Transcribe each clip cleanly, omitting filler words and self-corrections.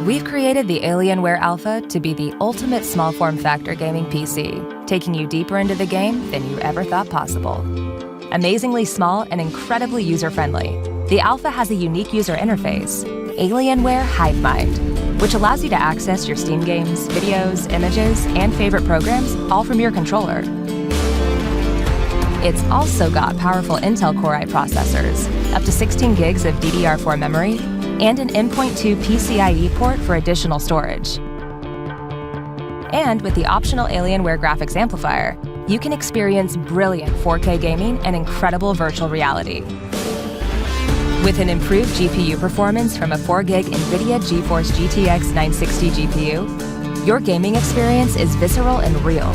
We've created the Alienware Alpha to be the ultimate small form factor gaming PC, taking you deeper into the game than you ever thought possible. Amazingly small and incredibly user-friendly, the Alpha has a unique user interface, Alienware Hive Mind, which allows you to access your Steam games, videos, images, and favorite programs all from your controller. It's also got powerful Intel Core i processors, up to 16 gigs of DDR4 memory, and an M.2 PCIe port for additional storage. And with the optional Alienware graphics amplifier, you can experience brilliant 4K gaming and incredible virtual reality. With an improved GPU performance from a 4GB NVIDIA GeForce GTX 960 GPU, your gaming experience is visceral and real.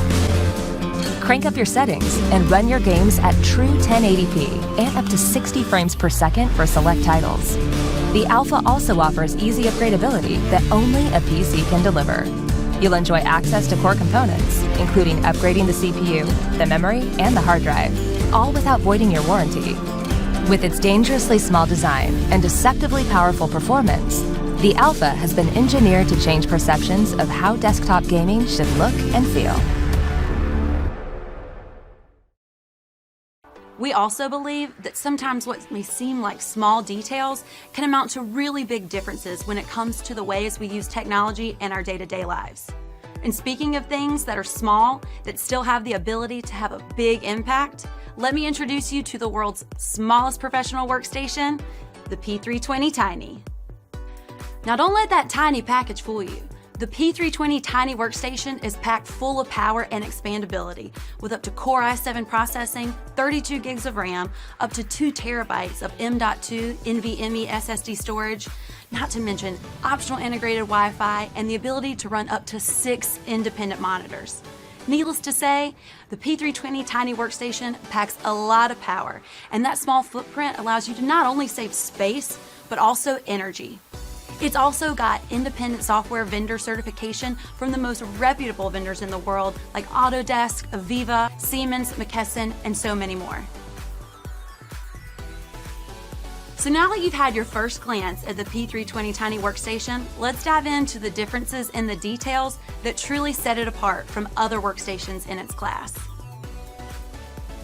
Crank up your settings and run your games at true 1080p and up to 60 frames per second for select titles. The Alpha also offers easy upgradability that only a PC can deliver. You'll enjoy access to core components, including upgrading the CPU, the memory, and the hard drive, all without voiding your warranty. With its dangerously small design and deceptively powerful performance, the Alpha has been engineered to change perceptions of how desktop gaming should look and feel. We also believe that sometimes what may seem like small details can amount to really big differences when it comes to the ways we use technology in our day-to-day lives. And speaking of things that are small, that still have the ability to have a big impact, let me introduce you to the world's smallest professional workstation, the P320 Tiny. Now don't let that tiny package fool you. The P320 Tiny Workstation is packed full of power and expandability with up to Core i7 processing, 32 gigs of RAM, up to 2 terabytes of M.2 NVMe SSD storage, not to mention optional integrated Wi-Fi and the ability to run up to 6 independent monitors. Needless to say, the P320 Tiny Workstation packs a lot of power, and that small footprint allows you to not only save space, but also energy. It's also got independent software vendor certification from the most reputable vendors in the world like Autodesk, Aviva, Siemens, McKesson, and so many more. So now that you've had your first glance at the P320 Tiny Workstation, let's dive into the differences in the details that truly set it apart from other workstations in its class.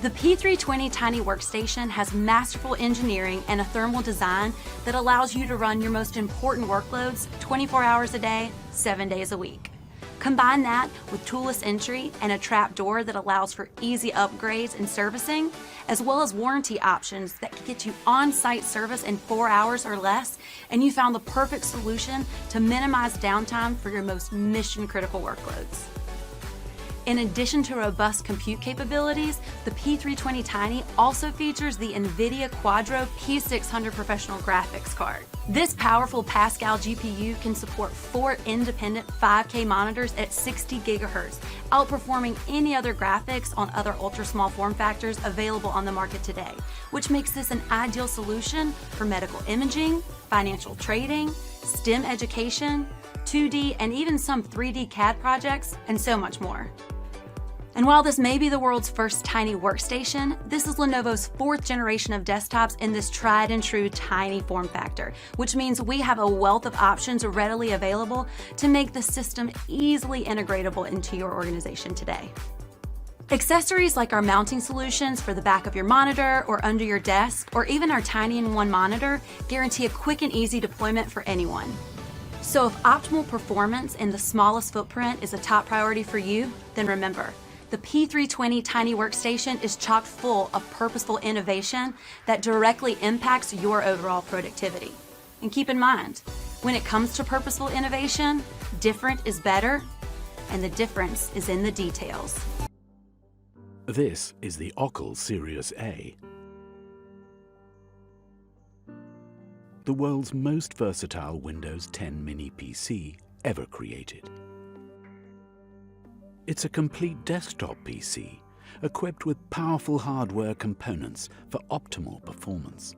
The P320 Tiny Workstation has masterful engineering and a thermal design that allows you to run your most important workloads 24 hours a day, 7 days a week. Combine that with toolless entry and a trap door that allows for easy upgrades and servicing, as well as warranty options that can get you on-site service in 4 hours or less, and you found the perfect solution to minimize downtime for your most mission-critical workloads. In addition to robust compute capabilities, the P320 Tiny also features the NVIDIA Quadro P600 professional graphics card. This powerful Pascal GPU can support 4 independent 5K monitors at 60 GHz, outperforming any other graphics on other ultra-small form factors available on the market today, which makes this an ideal solution for medical imaging, financial trading, STEM education, 2D and even some 3D CAD projects, and so much more. And while this may be the world's first tiny workstation, this is Lenovo's 4th generation of desktops in this tried and true tiny form factor, which means we have a wealth of options readily available to make the system easily integratable into your organization today. Accessories like our mounting solutions for the back of your monitor or under your desk, or even our tiny-in-one monitor, guarantee a quick and easy deployment for anyone. So if optimal performance in the smallest footprint is a top priority for you, then remember, the P320 Tiny Workstation is chock full of purposeful innovation that directly impacts your overall productivity. And keep in mind, when it comes to purposeful innovation, different is better, and the difference is in the details. This is the Azulle Series A, the world's most versatile Windows 10 mini PC ever created. It's a complete desktop PC, equipped with powerful hardware components for optimal performance.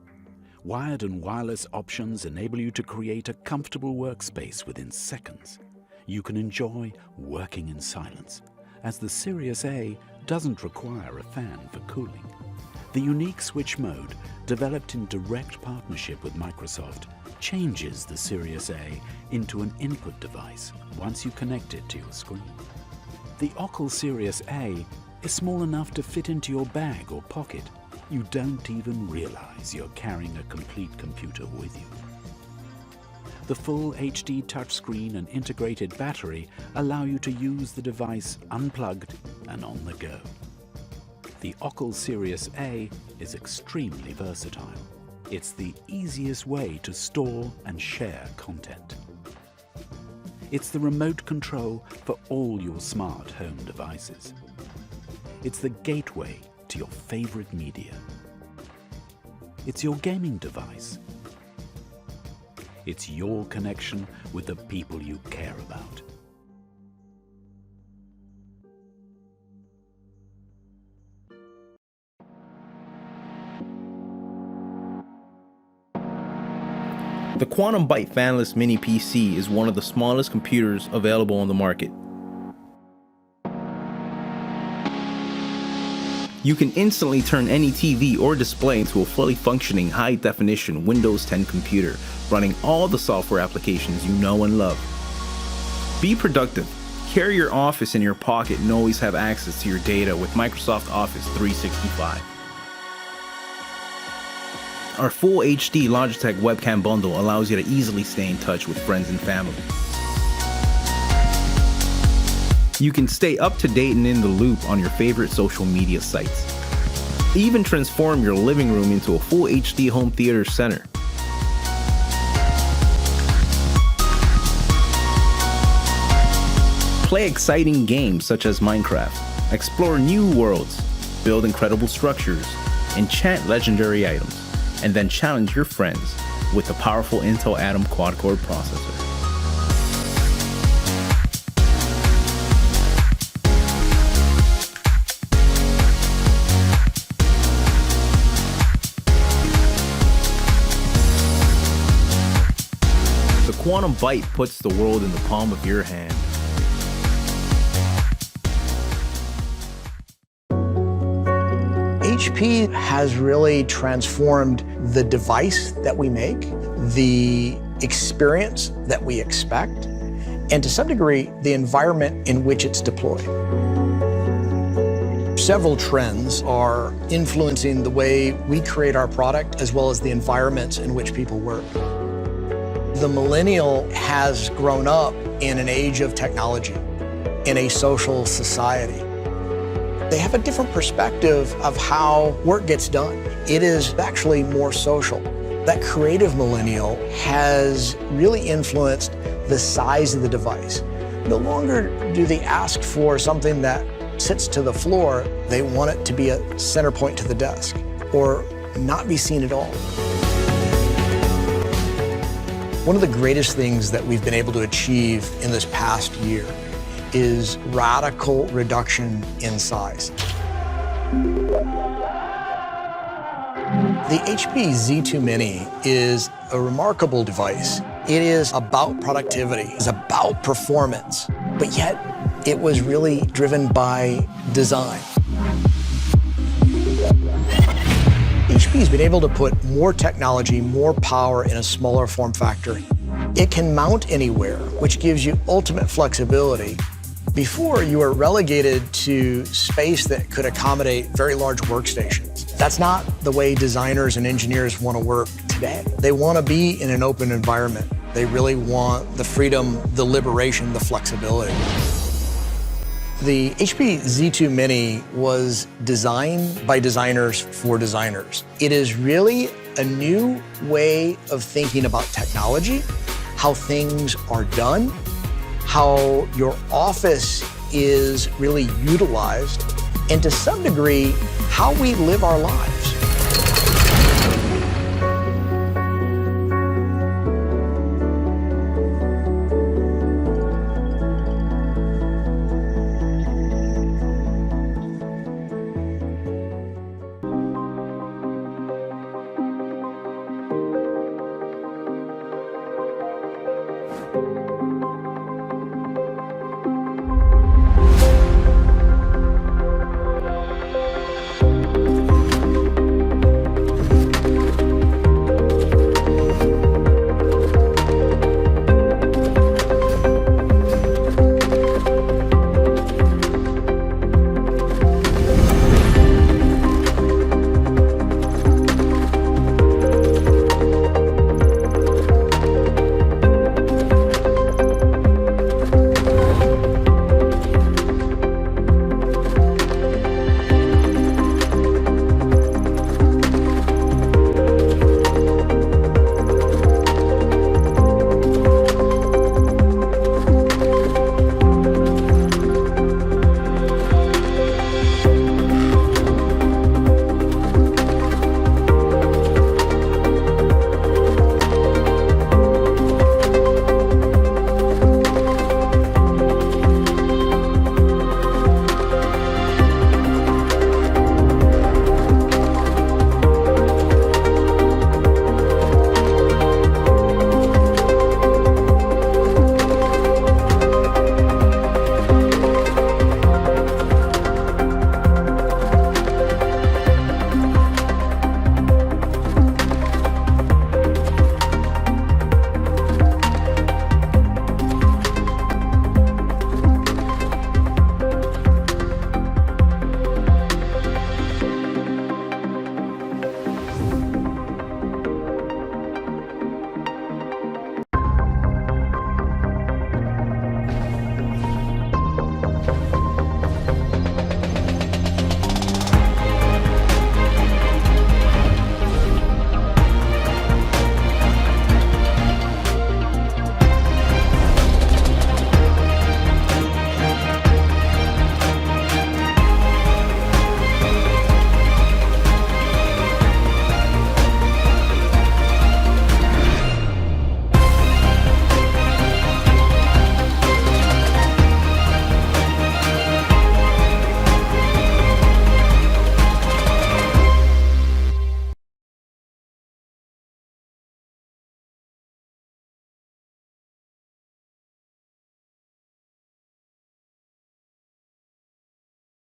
Wired and wireless options enable you to create a comfortable workspace within seconds. You can enjoy working in silence, as the Series A doesn't require a fan for cooling. The unique switch mode, developed in direct partnership with Microsoft, changes the Series A into an input device once you connect it to your screen. The Azulle Series A is small enough to fit into your bag or pocket. You don't even realize you're carrying a complete computer with you. The full HD touchscreen and integrated battery allow you to use the device unplugged and on the go. The Azulle Series A is extremely versatile. It's the easiest way to store and share content. It's the remote control for all your smart home devices. It's the gateway to your favorite media. It's your gaming device. It's your connection with the people you care about. The Quantum Byte Fanless Mini PC is one of the smallest computers available on the market. You can instantly turn any TV or display into a fully functioning high-definition Windows 10 computer, running all the software applications you know and love. Be productive. Carry your office in your pocket and always have access to your data with Microsoft Office 365. Our full HD Logitech webcam bundle allows you to easily stay in touch with friends and family. You can stay up to date and in the loop on your favorite social media sites. Even transform your living room into a full HD home theater center. Play exciting games such as Minecraft, explore new worlds, build incredible structures, enchant legendary items, and then challenge your friends with the powerful Intel Atom quad-core processor. The Quantum Byte puts the world in the palm of your hand. HP has really transformed the device that we make, the experience that we expect, and to some degree, the environment in which it's deployed. Several trends are influencing the way we create our product as well as the environments in which people work. The millennial has grown up in an age of technology, in a social society. They have a different perspective of how work gets done. It is actually more social. That creative millennial has really influenced the size of the device. No longer do they ask for something that sits to the floor. They want it to be a center point to the desk or not be seen at all. One of the greatest things that we've been able to achieve in this past year is radical reduction in size. The HP Z2 Mini is a remarkable device. It is about productivity, it's about performance, but yet it was really driven by design. HP's been able to put more technology, more power in a smaller form factor. It can mount anywhere, which gives you ultimate flexibility. Before, you were relegated to space that could accommodate very large workstations. That's not the way designers and engineers want to work today. They want to be in an open environment. They really want the freedom, the liberation, the flexibility. The HP Z2 Mini was designed by designers for designers. It is really a new way of thinking about technology, how things are done, how your office is really utilized, and to some degree, how we live our lives.